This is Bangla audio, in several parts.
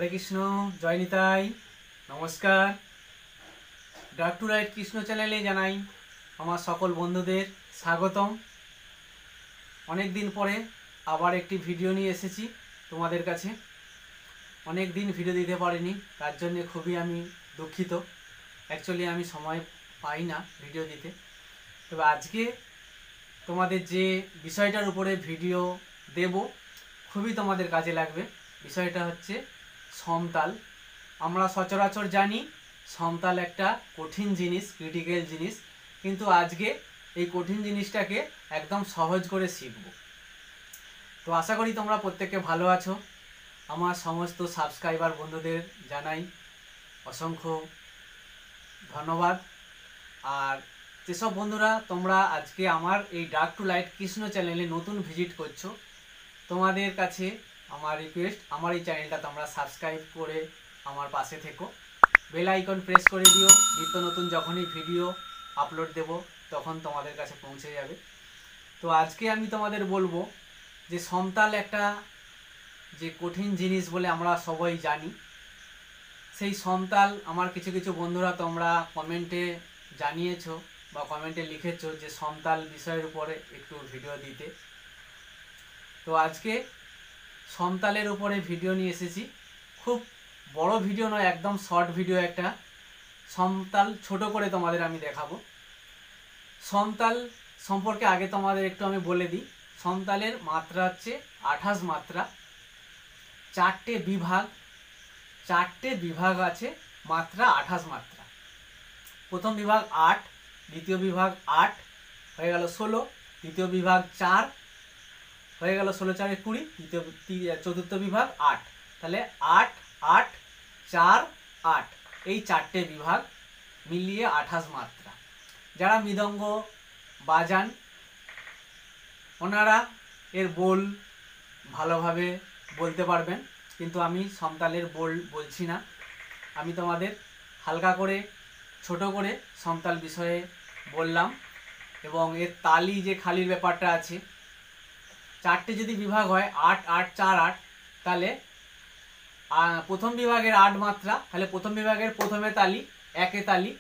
हरे कृष्ण जय निताई नमस्कार डाक टू राइट कृष्ण चैनेले जानाई आमार सकल बंधुदेर स्वागतम। अनेक दिन परे आबार एकटी भिडियो निये एसेछि तोमादेर काछे। अनेक दिन भिडियो दिते पारिनि तार जन्य खुबই आमी दुखित। एक्चुअली आमी समय पाई ना भिडियो दिते। तबे आजके तोमादेर जे विषयटार उपरे भिडियो देब खुबই तोमादेर काजे लागबे। विषयटा हच्छे समताल। आमरा सचराचर जानी समताल एकटा कठिन जिनिस, क्रिटिकल जिनिस, किन्तु आजके এই কঠিন জিনিসটাকে একদম সহজ করে শিখব। তো আশা করি তোমরা প্রত্যেককে ভালো আছো। আমার সমস্ত সাবস্ক্রাইবার বন্ধুদের জানাই অসংখ্য ধন্যবাদ। আর যেসব বন্ধুরা তোমরা আজকে আমার এই ডাক টু লাইট কৃষ্ণ চ্যানেলে নতুন ভিজিট করছো, তোমাদের কাছে আমার রিকোয়েস্ট, আমার এই চ্যানেলটা তোমরা সাবস্ক্রাইব করে আমার পাশে থেকো, বেল আইকন প্রেস করে দিও। নিত্য নতুন যখনই ভিডিও আপলোড দেব তখন তোমাদের কাছে পৌঁছে যাবে। তো আজকে আমি তোমাদের বলবো যে সমতাল একটা যে কঠিন জিনিস বলে আমরা সবাই জানি। সেই সমতাল আমার কিছু কিছু বন্ধুরা তোমরা কমেন্টে জানিয়েছো বা কমেন্টে লিখেছো যে সমতাল বিষয়ের উপরে একটু ভিডিও দিতে। তো আজকে সমতালের উপরে ভিডিও নিয়ে এসেছি। খুব বড় ভিডিও নয়, একদম শর্ট ভিডিও একটা। সমতাল ছোট করে তোমাদের আমি দেখাবো। সমতাল সম্পর্কে আগে তোমাদের একটু আমি বলে দিই। সমতালের মাত্রা হচ্ছে 28 মাত্রা, 4টে বিভাগ আছে, মাত্রা 28 মাত্রা। প্রথম বিভাগ 8, দ্বিতীয় বিভাগ 8 হয়ে গেল 16, তৃতীয় বিভাগ 4 হয়ে গেল 16 4 20, চতুর্থ বিভাগ 8। তাহলে 8 8 4 8 এই 4টে বিভাগ মিলিয়ে 28 মাত্রা। যারা মৃদঙ্গ বাজান ওনারা এর বোল ভালোভাবে বলতে পারবেন, কিন্তু আমি সমতালের বোল বলছি না। আমি তোমাদের হালকা করে ছোট করে সমতাল বিষয়ে বললাম। এবং এর তালি যে খালির ব্যাপারটা আছে, 4টে যদি বিভাগ হয় 8 8 4 8, তাহলে প্রথম বিভাগের 8 মাত্রা, তাহলে প্রথম বিভাগের প্রথমে তালি 1 তালি।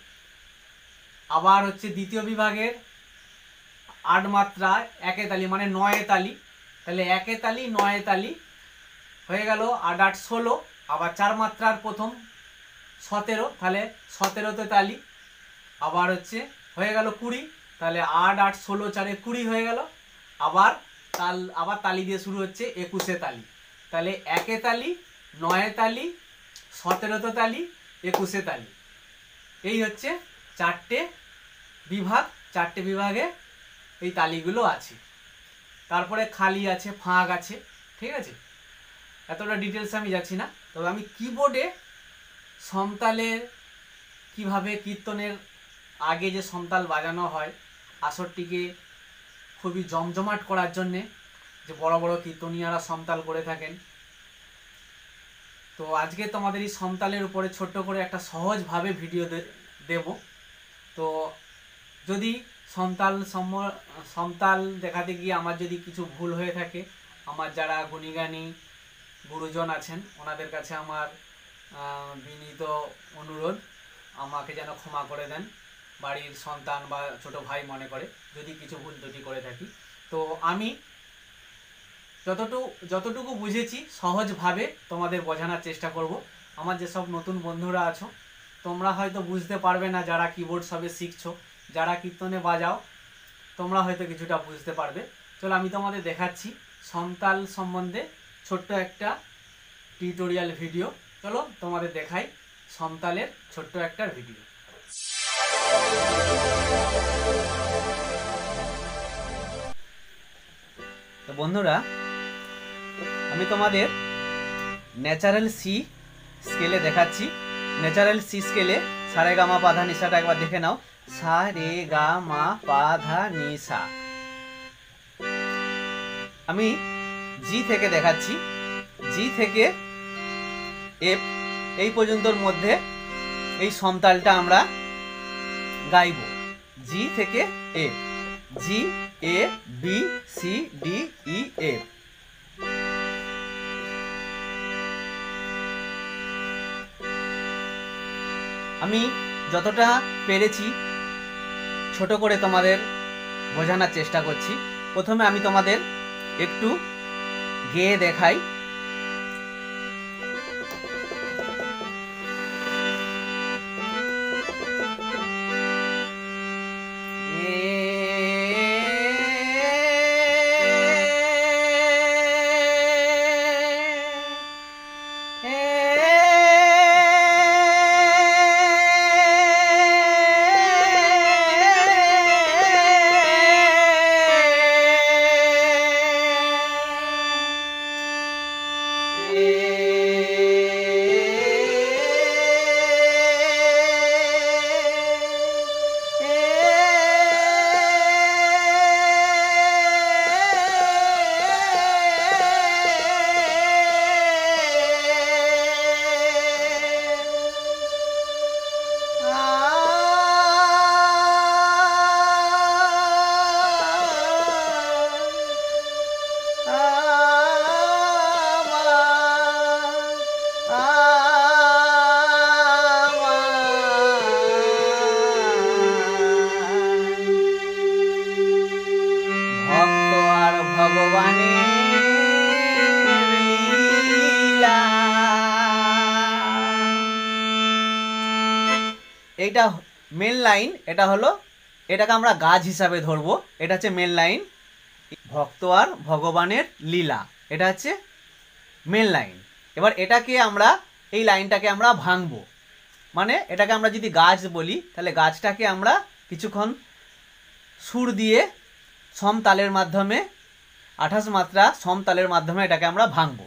আবার হচ্ছে দ্বিতীয় বিভাগের 8 মাত্রা 1 তালি, মানে 9 তালি। তাহলে 1 তালি 9 তালি হয়ে গেল 8 8 16। আবার 4 মাত্রার প্রথম 17, তাহলে 17তে তালি। আবার হচ্ছে হয়ে গেল 20, তাহলে 8 8 16 4 20 হয়ে গেল। আবার তালি দিয়ে শুরু হচ্ছে 21 তালি। তাহলে 1 তালি 9 তালি 17তে তালি 21 তালি। এই হচ্ছে 4টে বিভাগ। 4টে বিভাগে এই তালিগুলো আছে। তারপরে খালি আছে, ফাঁক আছে, ঠিক আছে। এতটা ডিটেলস আমি যাচ্ছি না। তবে আমি কিবোর্ডে সমতালের কিভাবে কীর্তনের আগে যে সমতাল বাজানো হয় আসরটিকে খুবই জমজমাট করার জন্যে, যে বড় বড় কীর্তনীয়ারা সমতাল করে থাকেন। তো আজকে তোমাদের এই সমতালের উপরে ছোট্ট করে একটা সহজভাবে ভিডিও দেব। তো যদি সমতাল দেখাতে গিয়ে আমার যদি কিছু ভুল হয়ে থাকে, আমার যারা গুণীগানী গুরুজন আছেন ওনাদের কাছে আমার বিনীত অনুরোধ, আমাকে যেন ক্ষমা করে দেন। বাড়ির সন্তান বা ছোট ভাই মনে করে যদি কিছু ভুল ত্রুটি করে থাকি। তো আমি যতটুকু বুঝেছি সহজভাবে তোমাদের বোঝানোর চেষ্টা করব। আমার যেসব নতুন বন্ধুরা আছো তোমরা হয়তো বুঝতে পারবে না, যারা কিবোর্ড সবে শিখছো, যারা কীর্তনে বাজাও তোমরা হয়তো কিছুটা বুঝতে পারবে। চলো আমি তোমাদের দেখাচ্ছি সমতাল সম্বন্ধে ছোট্ট একটা টিউটোরিয়াল ভিডিও। চলো তোমাদের দেখাই সমতালের ছোট্ট একটা ভিডিও। তো বন্ধুরা, আমি তোমাদের ন্যাচারাল সি স্কেলে দেখাচ্ছি। ন্যাচারাল সি স্কেলে সা রে গা মা পা ধা নি সাটা একবার দেখে নাও। সা রে গা মা পা ধা নি সা। আমি জি থেকে দেখাচ্ছি। জি থেকে এফ এই পর্যন্তর মধ্যে এই সমতালটা আমরা গাইব। জি থেকে F, G A B C D E F. আমি যতটা পেরেছি ছোট করে তোমাদের বোঝানোর চেষ্টা করছি। প্রথমে আমি তোমাদের একটু গেয়ে দেখাই। এইটা মেন লাইন, এটা হলো, এটাকে আমরা গাছ হিসাবে ধরবো। এটা হচ্ছে মেন লাইন, ভক্ত আর ভগবানের লীলা, এটা হচ্ছে মেন লাইন। এবার এটাকে আমরা, এই লাইনটাকে আমরা ভাঙবো, মানে এটাকে আমরা যদি গাছ বলি তাহলে গাছটাকে আমরা কিছুক্ষণ সুর দিয়ে সমতালের মাধ্যমে, 28 মাত্রা সমতালের মাধ্যমে এটাকে আমরা ভাঙবো।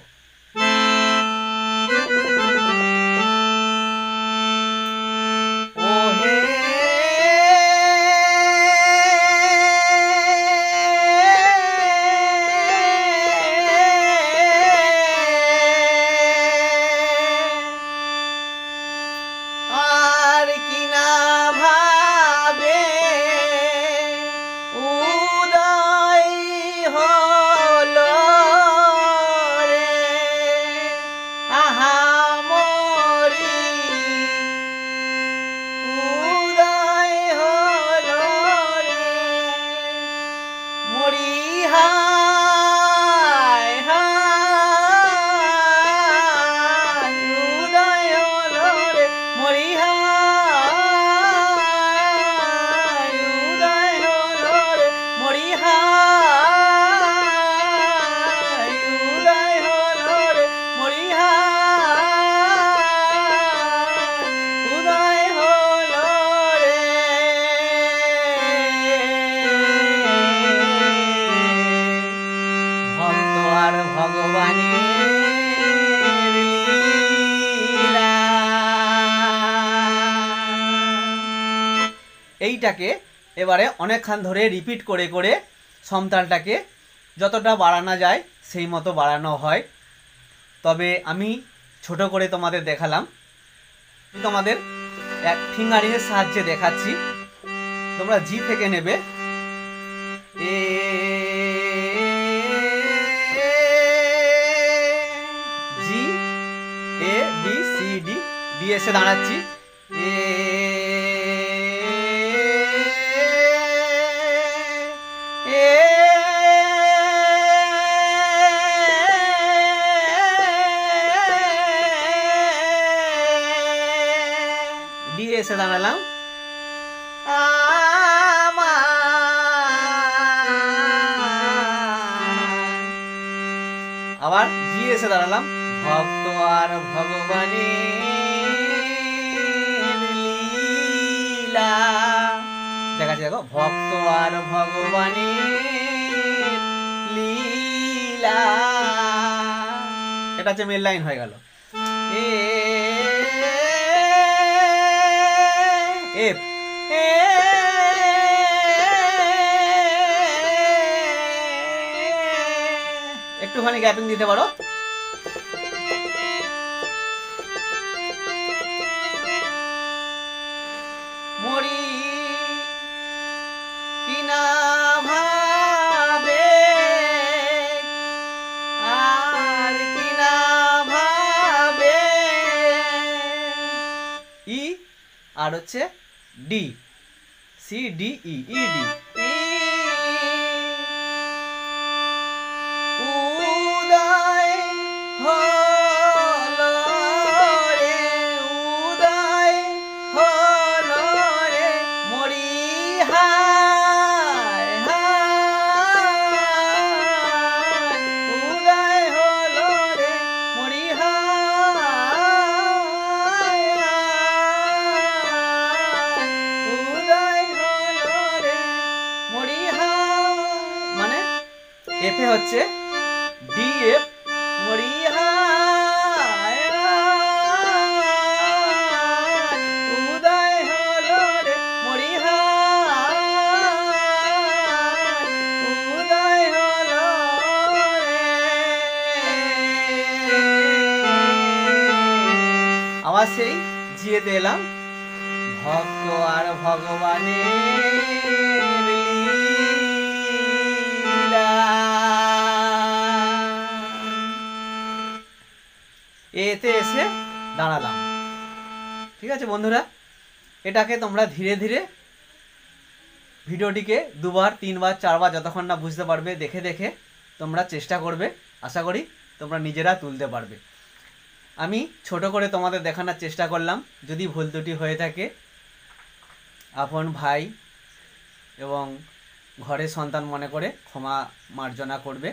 এইটাকে এবারে অনেকক্ষণ ধরে রিপিট করে করে সমতালটাকে যতটা বাড়ানো যায় সেই মতো বাড়ানো হয়। তবে আমি ছোট করে তোমাদের দেখালাম, তোমাদের এক ফিঙ্গারিংয়ের সাহায্যে দেখাচ্ছি। তোমরা জি থেকে নেবে, জি, A B C D, D এসে দাঁড়াচ্ছি, এসে দাঁড়ালাম, আবার জি এসে দাঁড়ালাম, ভক্ত আর ভগবানের লীলা। দেখা যাচ্ছে, দেখো, ভক্ত আর ভগবানের লীলা, এটা হচ্ছে মেন লাইন হয়ে গেল। এফ, একটুখানি গ্যাপিং দিতে পারো। মরি কিনা ভাবে আর কিনা ভাবে, ই আর হচ্ছে D, C D E, E D. উদয় হলো রে, উদয় হলো রে মরি হায় হায়, উদয় হলো রে মরি হায় হায়, উদয় হলো রে মরি হায়। মানে এফে হচ্ছে ডি এফ মরি হায় হায়, উদয় হলো রে মরি হায়, উদয় হলো রে। আবার সেই জিয়েতে এলাম, ভক্ত আর ভগবানের লীলা। এতে এসে দাঁড়ালাম। ঠিক আছে বন্ধুরা, এটাকে তোমরা ধীরে ধীরে ভিডিওটিকে দুবার, তিনবার, চারবার যতক্ষণ না বুঝতে পারবে দেখে দেখে তোমরা চেষ্টা করবে। আশা করি তোমরা নিজেরা তুলতে পারবে। আমি ছোট করে তোমাদের দেখানোর চেষ্টা করলাম। যদি ভুল ত্রুটি হয়ে থাকে আপন ভাই এবং ঘরের সন্তান মনে করে ক্ষমা মার্জনা করবে।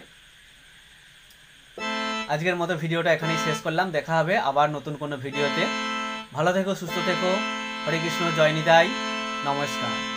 আজকের মতো ভিডিওটা এখানেই শেষ করলাম। দেখা হবে আবার নতুন কোনো ভিডিওতে। ভালো থেকো, সুস্থ থেকো। হরে কৃষ্ণ, জয় নিতাই, নমস্কার।